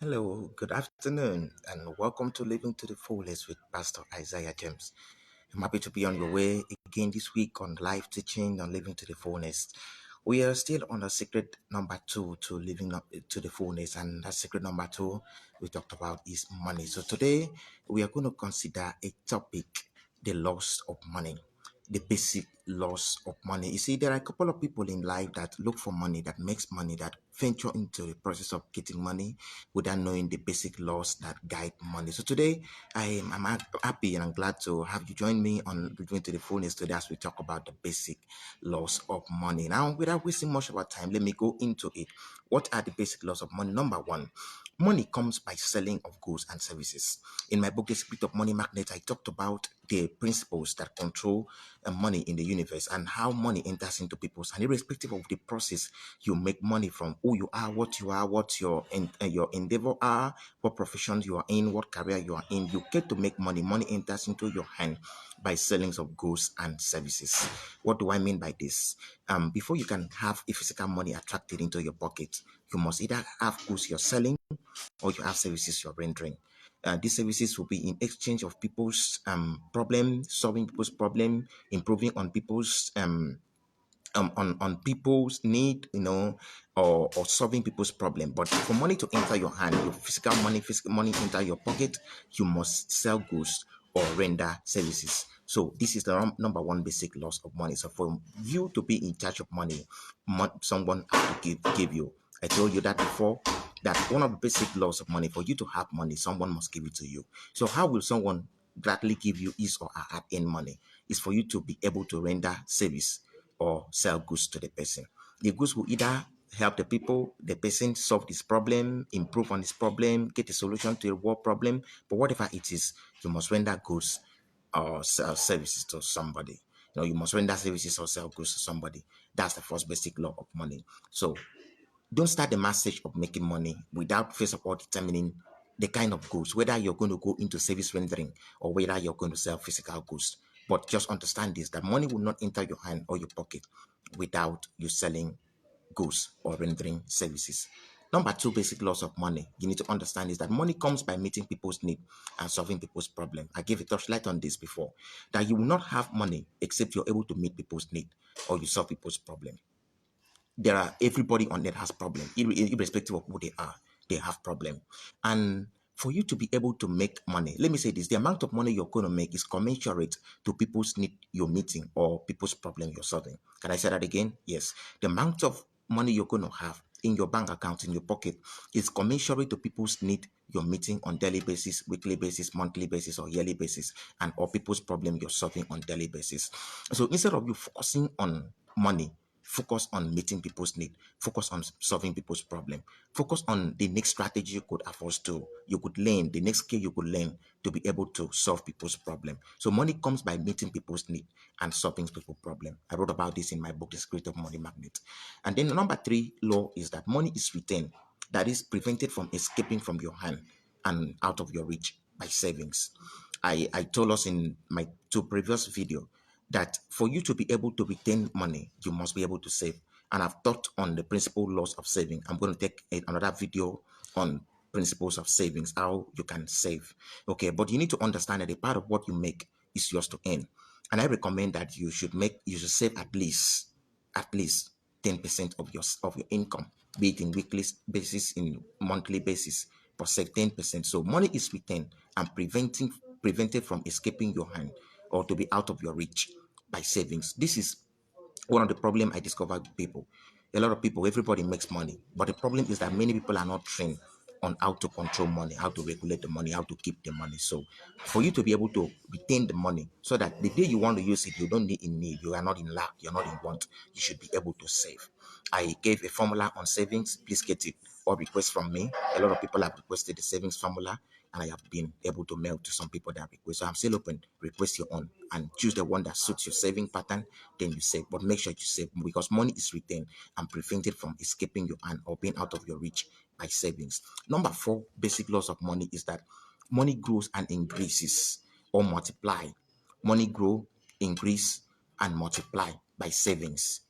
Hello, good afternoon, and welcome to Living to the Fullest with Pastor Isaiah James. I'm happy to be on your way again this week on live teaching on Living to the Fullest. We are still on the secret number two to living up to the fullness, and that secret number two we talked about is money. So today we are going to consider a topic: the loss of money, the basic loss of money. You see, there are a couple of people in life that look for money, that makes money, that venture into the process of getting money without knowing the basic laws that guide money. So today I'm happy and I'm glad to have you join me on Living to the Fullness today as we talk about the basic laws of money. Now, without wasting much of our time, let me go into it. What are the basic laws of money? Number one, money comes by selling of goods and services. In my book, The Spirit of Money Magnet, I talked about the principles that control money in the universe and how money enters into people's, and irrespective of the process you make money from, who you are, what your endeavor are, what profession you are in, what career you are in, you get to make money. Money enters into your hand by selling of goods and services. What do I mean by this? Before you can have a physical money attracted into your pocket, you must either have goods you're selling or you have services you're rendering. These services will be in exchange of people's problem, solving people's problem, improving on people's on people's need, or solving people's problem. But for money to enter your hand, your physical money enter your pocket, you must sell goods or render services. So this is the number one basic loss of money. So for you to be in charge of money, someone has to give you. I told you that before, that one of the basic laws of money, for you to have money, someone must give it to you. So how will someone gladly give you his or her hard-earned money? Is for you to be able to render service or sell goods to the person. The goods will either help the person solve this problem, improve on this problem, get a solution to a world problem, but whatever it is, you must render goods or sell services to somebody. You must render services or sell goods to somebody. That's the first basic law of money. So don't start the message of making money without first of all determining the kind of goods, whether you're going to go into service rendering or whether you're going to sell physical goods. But just understand this, that money will not enter your hand or your pocket without you selling goods or rendering services. Number two basic laws of money you need to understand is that money comes by meeting people's need and solving people's problem. I gave a touchlight on this before, that you will not have money except you're able to meet people's need or you solve people's problem. Everybody on earth has problem, irrespective of who they have problem. And for you to be able to make money, let me say this, the amount of money you're going to make is commensurate to people's need you're meeting or people's problem you're solving. Can I say that again? Yes. The amount of money you're going to have in your bank account, in your pocket, is commensurate to people's need you're meeting on daily basis, weekly basis, monthly basis, or yearly basis, and or people's problem you're solving on daily basis. So instead of you focusing on money, focus on meeting people's need, focus on solving people's problem, focus on the next strategy you could afford to, you could learn, the next skill you could learn to be able to solve people's problem. So money comes by meeting people's need and solving people's problem. I wrote about this in my book, The Spirit of Money Magnet. And then the number three law is that money is retained, that is prevented from escaping from your hand and out of your reach by savings. I told us in my two previous video that for you to be able to retain money, you must be able to save. And I've taught on the principal laws of saving. I'm going to take another video on principles of savings, how you can save. Okay, but you need to understand that a part of what you make is yours to earn. And I recommend that you should save at least 10% of your income, be it in weekly basis, in monthly basis, but save 10%. So money is retained and prevented from escaping your hand or to be out of your reach by savings. This is one of the problem I discovered with people. A lot of people, everybody makes money, but the problem is that many people are not trained on how to control money, how to regulate the money, how to keep the money. So for you to be able to retain the money so that the day you want to use it, you don't need in need, you are not in lack, you're not in want, you should be able to save. I gave a formula on savings. Please get it or request from me. A lot of people have requested the savings formula, and I have been able to mail to some people that request. So I'm still open. Request your own and choose the one that suits your saving pattern. Then you save, but make sure you save because money is retained and prevented from escaping your hand or being out of your reach by savings. Number four basic laws of money is that money grows and increases or multiply. Money grow, increase, and multiply by savings,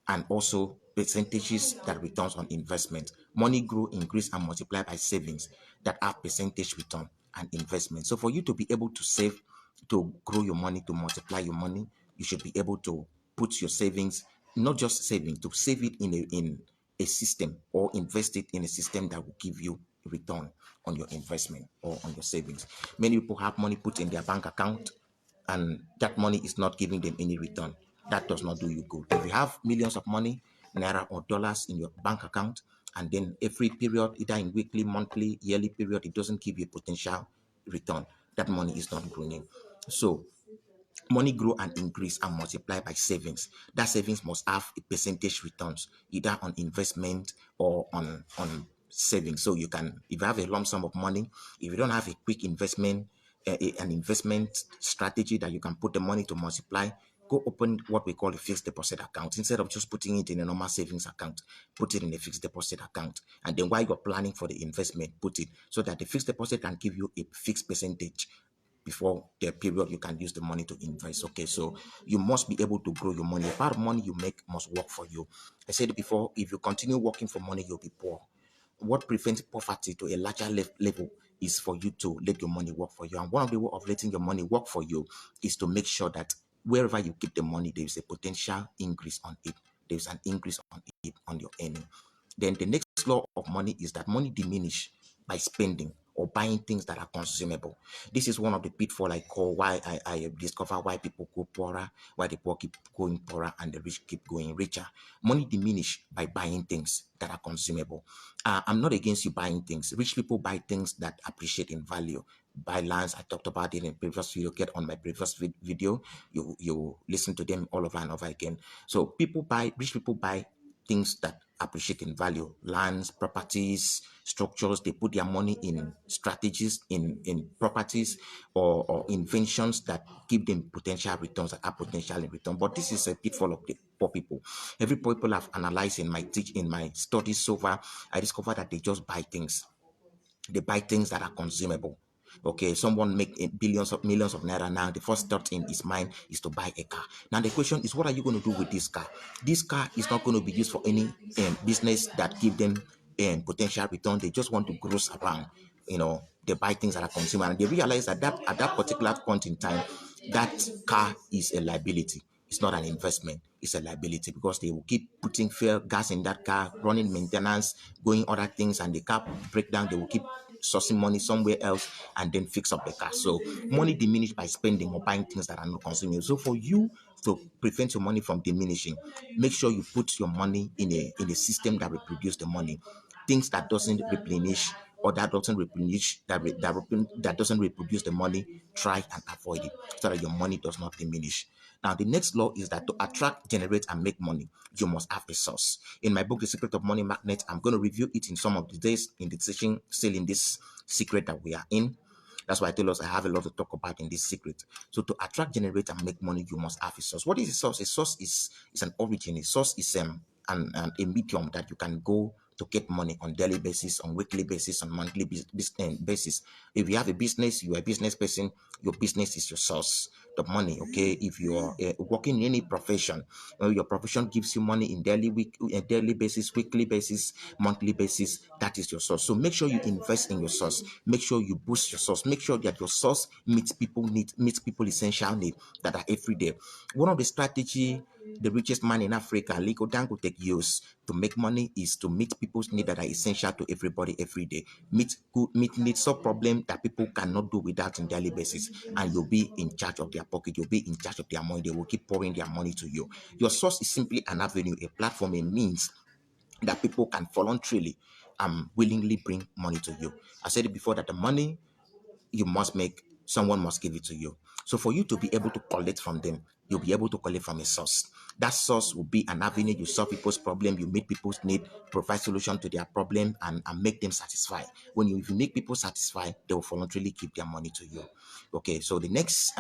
and also percentages that returns on investment. Money grow, increase, and multiply by savings that have percentage return and investment. So for you to be able to save, to grow your money, to multiply your money, you should be able to put your savings, not just saving, to save it in a system, or invest it in a system that will give you a return on your investment or on your savings. Many people have money put in their bank account, and that money is not giving them any return. That does not do you good. If you have millions of money, naira or dollars in your bank account, and then every period, either in weekly, monthly, yearly period, it doesn't give you a potential return, that money is not growing. So money grow and increase and multiply by savings. That savings must have a percentage returns, either on investment or on savings. So you can, if you have a lump sum of money, if you don't have a quick investment, an investment strategy that you can put the money to multiply, go open what we call a fixed deposit account. Instead of just putting it in a normal savings account, put it in a fixed deposit account. And then while you're planning for the investment, put it so that the fixed deposit can give you a fixed percentage before the period you can use the money to invest. Okay, so you must be able to grow your money. A part of money you make must work for you. I said before, if you continue working for money, you'll be poor. What prevents poverty to a larger level is for you to let your money work for you. And one of the way of letting your money work for you is to make sure that wherever you keep the money, there is a potential increase on it. There's an increase on it, on your earning. Then the next law of money is that money diminish by spending or buying things that are consumable. This is one of the pitfall I call why I discover why people go poorer, why the poor keep going poorer and the rich keep going richer. Money diminish by buying things that are consumable. I'm not against you buying things. Rich people buy things that appreciate in value. Buy lands. I talked about it in previous video. Get on my previous video. You listen to them all over and over again. So rich people buy things that appreciate in value, lands, properties, structures. They put their money in strategies, in properties or inventions that give them potential returns, that have potential in return. But this is a pitfall of the poor people. Every poor people I've analyzed in my studies so far, I discovered that they just buy things. They buy things that are consumable. Okay, someone make billions of millions of naira now. The first thought in his mind is to buy a car. Now the question is, what are you going to do with this car? This car is not going to be used for any business that give them potential return. They just want to gross around. They buy things that are consumer, and they realize that at that particular point in time, that car is a liability. It's not an investment. It's a liability because they will keep putting fuel, gas in that car, running maintenance, going other things, and the car break down. They will keep sourcing money somewhere else and then fix up the car. So money diminished by spending or buying things that are not consuming. So for you to prevent your money from diminishing, make sure you put your money in a system that will produce the money. Things that doesn't replenish or that doesn't replenish that doesn't reproduce the money, try and avoid it so that your money does not diminish. Now, the next law is that to attract, generate, and make money, you must have a source. In my book, The Secret of Money Magnet, I'm going to review it in some of the days in the session, still in this secret that we are in. That's why I tell us I have a lot to talk about in this secret. So to attract, generate, and make money, you must have a source. What is a source? A source is an origin. A source is a medium that you can go to get money on daily basis, on weekly basis, on monthly basis. If you have a business, you are a business person, your business is your source, the money. Okay, if you are working in any profession, your profession gives you money in daily basis, weekly basis, monthly basis, that is your source. So make sure you invest in your source. Make sure you boost your source. Make sure that your source meets people essential needs that are every day. One of the strategy the richest man in Africa, Aliko Dangote, use to make money is to meet people's needs that are essential to everybody every day. Meet needs, solve problem that people cannot do without on daily basis, and you'll be in charge of their pocket. You'll be in charge of their money. They will keep pouring their money to you. Your source is simply an avenue, a platform, a means that people can voluntarily willingly bring money to you. I said it before that the money you must make, someone must give it to you. So for you to be able to collect from them, you'll be able to collect from a source. That source will be an avenue. You solve people's problem, you meet people's need, provide solution to their problem, and make them satisfied. If you make people satisfied, they will voluntarily give their money to you. Okay, so the next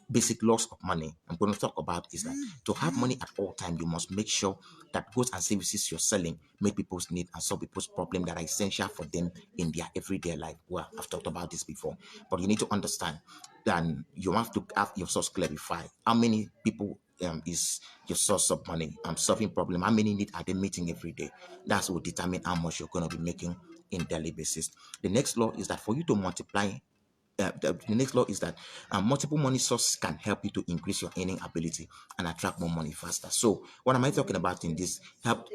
basic laws of money I'm going to talk about is that to have money at all time, you must make sure that goods and services you're selling meet people's need and solve people's problem that are essential for them in their everyday life. Well, I've talked about this before, but you need to understand that you have to have your source clarify. How many people is your source of money. Solving problem. How many need are they meeting every day? That's what will determine how much you're going to be making in daily basis. The next law is that for you to multiply the next law is that multiple money sources can help you to increase your earning ability and attract more money faster. So, what am I talking about in this?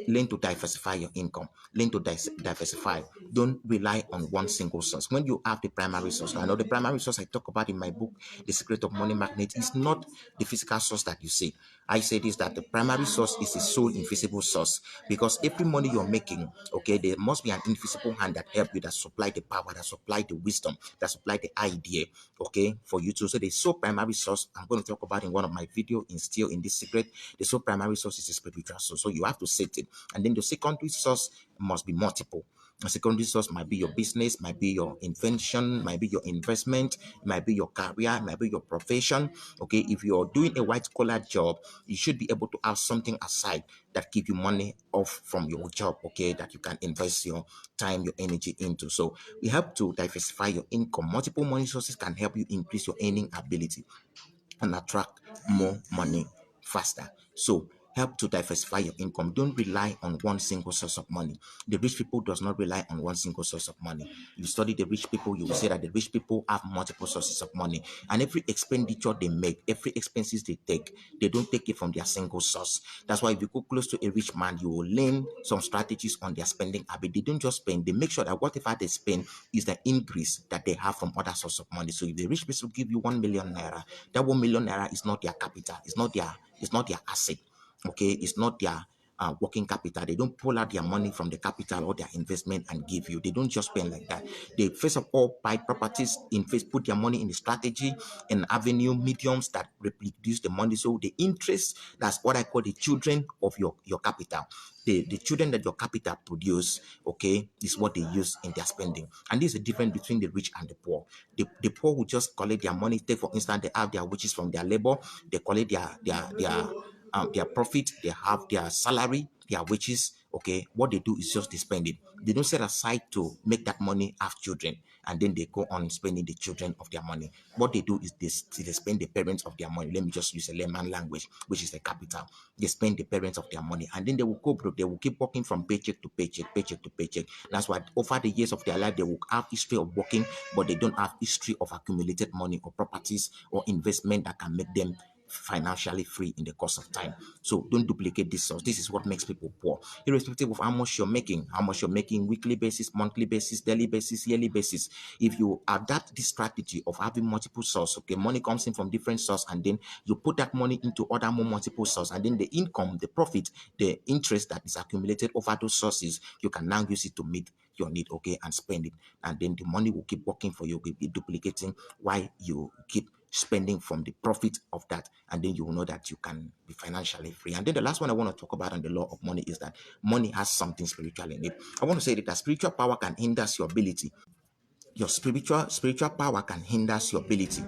Learn to diversify your income. Learn to diversify. Don't rely on one single source. When you have the primary source, I know the primary source I talk about in my book, The Secret of Money Magnet, is not the physical source that you see. I say this that the primary source is a sole invisible source, because every money you're making, okay, there must be an invisible hand that help you, that supply the power, that supply the wisdom, that supply the idea, okay, for you to. So the sole primary source I'm going to talk about in one of my videos in Still in This Secret, the sole primary source is a spiritual source. So you have to set it. And then the secondary source must be multiple. A secondary source might be your business, might be your invention, might be your investment, might be your career, might be your profession. Okay, if you're doing a white collar job, you should be able to have something aside that keep you money off from your job, okay, that you can invest your time, your energy into. So we help to diversify your income. Multiple money sources can help you increase your earning ability and attract more money faster. So help to diversify your income. Don't rely on one single source of money. The rich people does not rely on one single source of money. If you study the rich people, you will see that the rich people have multiple sources of money. And every expenditure they make, every expenses they take, they don't take it from their single source. That's why if you go close to a rich man, you will learn some strategies on their spending habit. They don't just spend, they make sure that whatever they spend is the increase that they have from other sources of money. So if the rich people give you 1 million naira, that 1 million naira is not their capital, it's not their asset, okay, it's not their working capital. They don't pull out their money from the capital or their investment and give you. They don't just spend like that. They first of all buy properties, invest, put their money in the strategy and avenue mediums that reproduce the money. So the interest, that's what I call the children of your capital. The children that your capital produce, okay, is what they use in their spending. And this is the difference between the rich and the poor. The poor will just collect their money. Take for instance, they have their wages from their labor, they collect their profit, they have their salary, their wages. Okay, what they do is just they spend it. They don't set aside to make that money have children, and then they go on spending the children of their money. What they do is they spend the parents of their money. Let me just use a layman language, which is the capital. They spend the parents of their money, and then they will go broke. They will keep working from paycheck to paycheck, paycheck to paycheck. That's why over the years of their life, they will have history of working, but they don't have history of accumulated money or properties or investment that can make them financially free in the course of time. So don't duplicate this source. This is what makes people poor, irrespective of how much you're making weekly basis, monthly basis, daily basis, yearly basis. If you adapt this strategy of having multiple sources, okay, money comes in from different sources, and then you put that money into other more multiple sources, and then the income, the profit, the interest that is accumulated over those sources, you can now use it to meet your need, okay, and spend it, and then the money will keep working for you, will be duplicating while you keep spending from the profit of that, and then you will know that you can be financially free. And then the last one I want to talk about on the law of money is that money has something spiritual in it. I want to say that spiritual power can hinder your ability. Your spiritual power can hinder your ability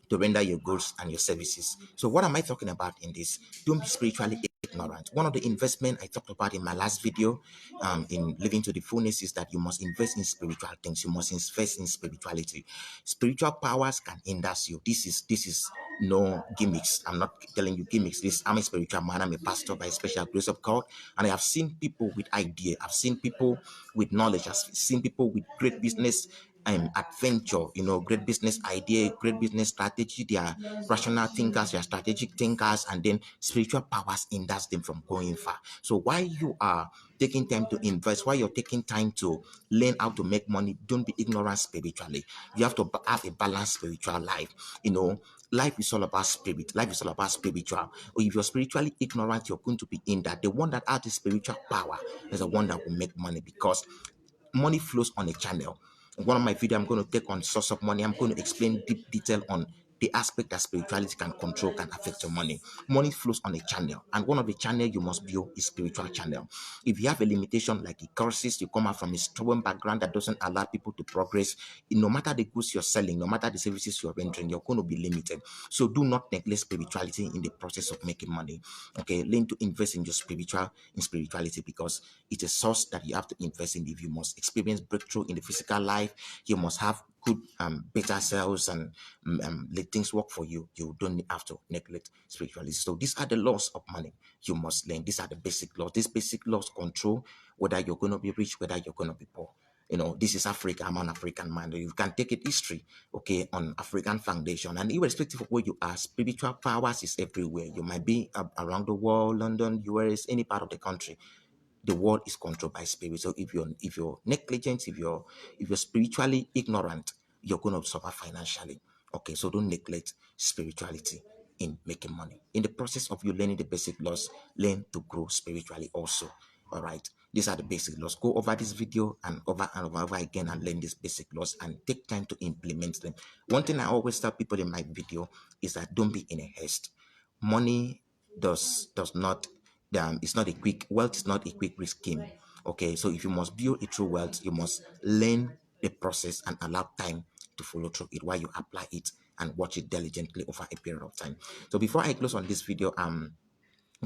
to render your goods and your services. So what am I talking about in this? Don't be spiritually ignorant. One of the investment I talked about in my last video, in living to the fullness, is that you must invest in spiritual things. You must invest in spirituality. Spiritual powers can hinder you. This is no gimmicks. I'm not telling you gimmicks. I'm a spiritual man. I'm a pastor by special grace of God, and I have seen people with idea. I've seen people with knowledge. I've seen people with great business adventure, great business idea, great business strategy. They are rational thinkers, they are strategic thinkers, and then spiritual powers hinders them from going far. So while you are taking time to invest, while you're taking time to learn how to make money, don't be ignorant spiritually. You have to have a balanced spiritual life. Life is all about spirit. Life is all about spiritual. Or if you're spiritually ignorant, you're going to be in that. The one that has the spiritual power is the one that will make money, because money flows on a channel. In one of my videos, I'm going to take on source of money. I'm going to explain deep detail on the aspect that spirituality can control, can affect your money. Money flows on a channel, and one of the channel you must build is spiritual channel. If you have a limitation like the curses, you come out from a stubborn background that doesn't allow people to progress, no matter the goods you're selling, no matter the services you're rendering, you're going to be limited. So do not neglect spirituality in the process of making money. Okay, learn to invest in spirituality, because it's a source that you have to invest in. If you must experience breakthrough in the physical life, you must have good better sales and let things work for you, you don't have to neglect spirituality. So these are the laws of money you must learn. These are the basic laws. These basic laws control whether you're going to be rich, whether you're going to be poor. This is Africa. I'm an African man. You can take it history, okay, on African foundation. And irrespective of where you are, spiritual powers is everywhere. You might be around the world, London, US, any part of the country. The world is controlled by spirit. So if you're negligent, if you're spiritually ignorant, you're going to suffer financially. Okay, so don't neglect spirituality in making money. In the process of you learning the basic laws, learn to grow spiritually also. All right, these are the basic laws. Go over this video and over again and learn these basic laws and take time to implement them. One thing I always tell people in my video is that don't be in a haste. Money does not it's not a quick wealth is not a quick risk scheme. Okay, so if you must build a true wealth, you must learn the process and allow time to follow through it while you apply it and watch it diligently over a period of time. So before I close on this video, I'm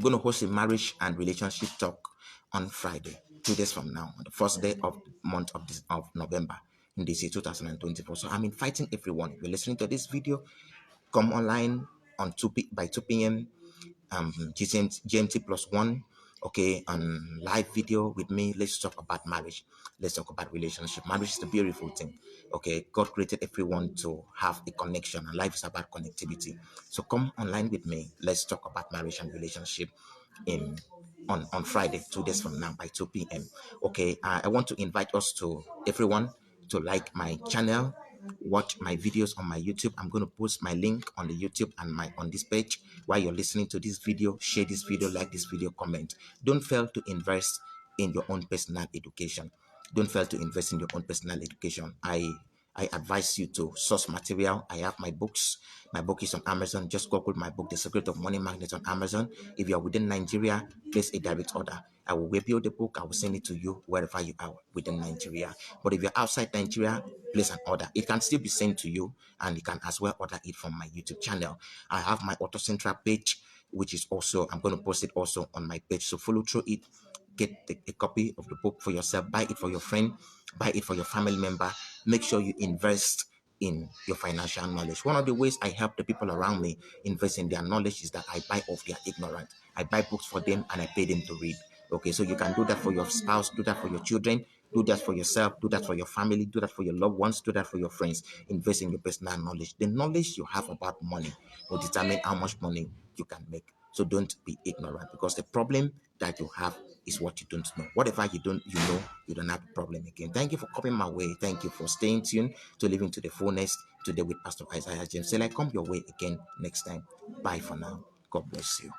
going to host a marriage and relationship talk on Friday, 2 days from now, on the first day of month of November in this year 2024. So I'm inviting everyone. If you're listening to this video, come online on by 2 p.m. GMT +1, okay, on live video with me. Let's talk about marriage. Let's talk about relationship. Marriage is a beautiful thing. Okay, God created everyone to have a connection, and life is about connectivity. So come online with me. Let's talk about marriage and relationship in on Friday, 2 days from now by 2 p.m. Okay, I want to invite us to everyone to like my channel, watch my videos on my YouTube. I'm going to post my link on the YouTube and on this page. While you're listening to this video, share this video, like this video, comment. Don't fail to invest in your own personal education. Don't fail to invest in your own personal education. I advise you to source material. I have my books. My book is on Amazon. Just Google my book, The Secret of Money Magnet, on Amazon. If you are within Nigeria, place a direct order. I will web you the book. I will send it to you wherever you are within Nigeria. But if you're outside Nigeria, place an order. It can still be sent to you, and you can as well order it from my YouTube channel. I have my Auto Central page, which is also, I'm going to post it also on my page. So follow through it. Get a copy of the book for yourself. Buy it for your friend. Buy it for your family member. Make sure you invest in your financial knowledge. One of the ways I help the people around me invest in their knowledge is that I buy off their ignorance. I buy books for them and I pay them to read. Okay, so you can do that for your spouse, do that for your children, do that for yourself, do that for your family, do that for your loved ones, do that for your friends. Invest in your personal knowledge. The knowledge you have about money will determine how much money you can make. So don't be ignorant, because the problem that you have is what you don't know. Whatever you know, you don't have a problem again. Thank you for coming my way. Thank you for staying tuned to Living to the Fullness today with Pastor Isaiah James. Till I come your way again next time. Bye for now. God bless you.